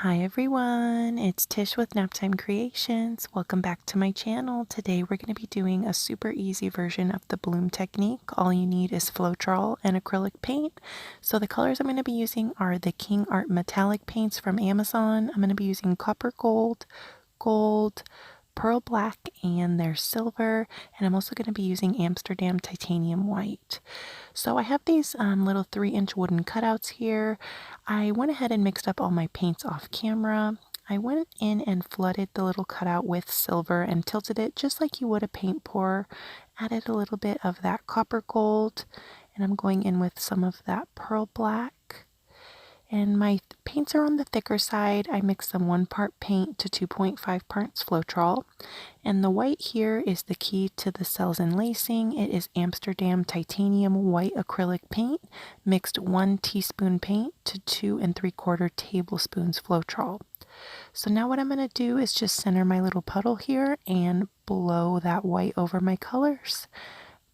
Hi everyone, it's Tish with Naptime Creations. Welcome back to my channel. Today we're going to be doing a super easy version of the bloom technique. All you need is floetrol and acrylic paint. So the colors I'm going to be using are the King Art metallic paints from Amazon. I'm going to be using copper gold, gold, pearl black, and there's silver, and I'm also going to be using Amsterdam titanium white. So I have these little 3-inch wooden cutouts here. I went ahead and mixed up all my paints off camera. I went in and flooded the little cutout with silver and tilted it just like you would a paint pour. Added a little bit of that copper gold, and I'm going in with some of that pearl black. And my paints are on the thicker side. I mixed them 1 part paint to 2.5 parts floetrol. And the white here is the key to the cells and lacing. It is Amsterdam titanium white acrylic paint, mixed 1 teaspoon paint to 2 3/4 tablespoons floetrol. So now what I'm going to do is just center my little puddle here and blow that white over my colors.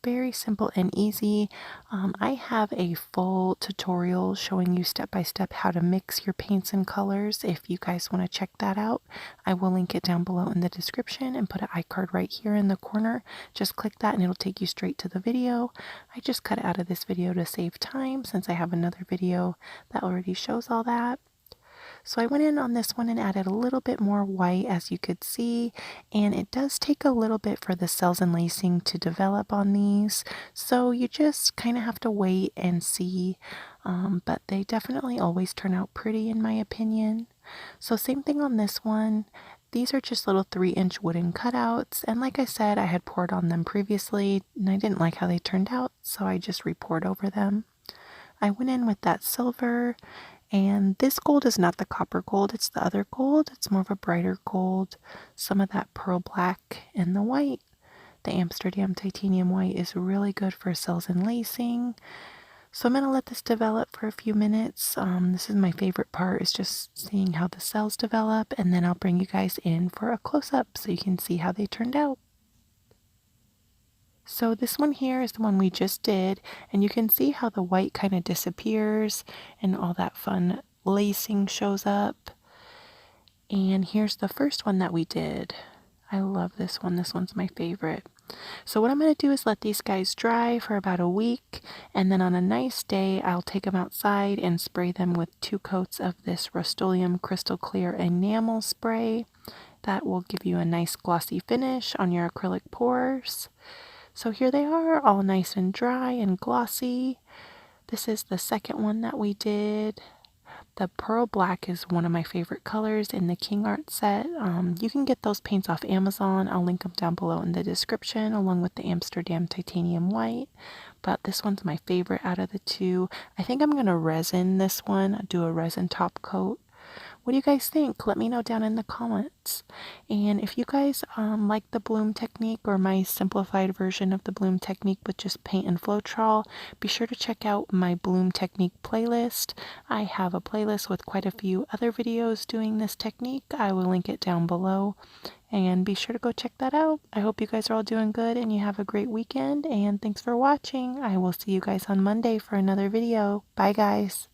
Very simple and easy. I have a full tutorial showing you step by step how to mix your paints and colors. If you guys want to check that out, I will link it down below in the description and put an iCard right here in the corner. Just click that and it'll take you straight to the video. I just cut it out of this video to save time since I have another video that already shows all that. So I went in on this one and added a little bit more white, as you could see, and it does take a little bit for the cells and lacing to develop on these, so you just kind of have to wait and see, but they definitely always turn out pretty in my opinion. So same thing on this one. These are just little 3-inch wooden cutouts, and like I said, I had poured on them previously and I didn't like how they turned out, so I just re-poured over them. I went in with that silver, and this gold is not the copper gold, it's the other gold. It's more of a brighter gold. Some of that pearl black and the white. The Amsterdam titanium white is really good for cells and lacing. So I'm going to let this develop for a few minutes. This is my favorite part, is just seeing how the cells develop, and then I'll bring you guys in for a close-up so you can see how they turned out. So this one here is the one we just did, and you can see how the white kind of disappears and all that fun lacing shows up. And here's the first one that we did. I love this one. This one's my favorite. So what I'm going to do is let these guys dry for about a week, and then on a nice day I'll take them outside and spray them with 2 coats of this Rust-Oleum Crystal Clear enamel spray. That will give you a nice glossy finish on your acrylic pours. So here they are, all nice and dry and glossy. This is the second one that we did. The pearl black is one of my favorite colors in the King Art set. You can get those paints off Amazon. I'll link them down below in the description along with the Amsterdam titanium white. But this one's my favorite out of the 2. I think I'm going to resin this one, do a resin top coat. What do you guys think? Let me know down in the comments. And if you guys like the bloom technique or my simplified version of the bloom technique with just paint and floetrol, be sure to check out my bloom technique playlist. I have a playlist with quite a few other videos doing this technique. I will link it down below. And be sure to go check that out. I hope you guys are all doing good and you have a great weekend. And thanks for watching. I will see you guys on Monday for another video. Bye guys.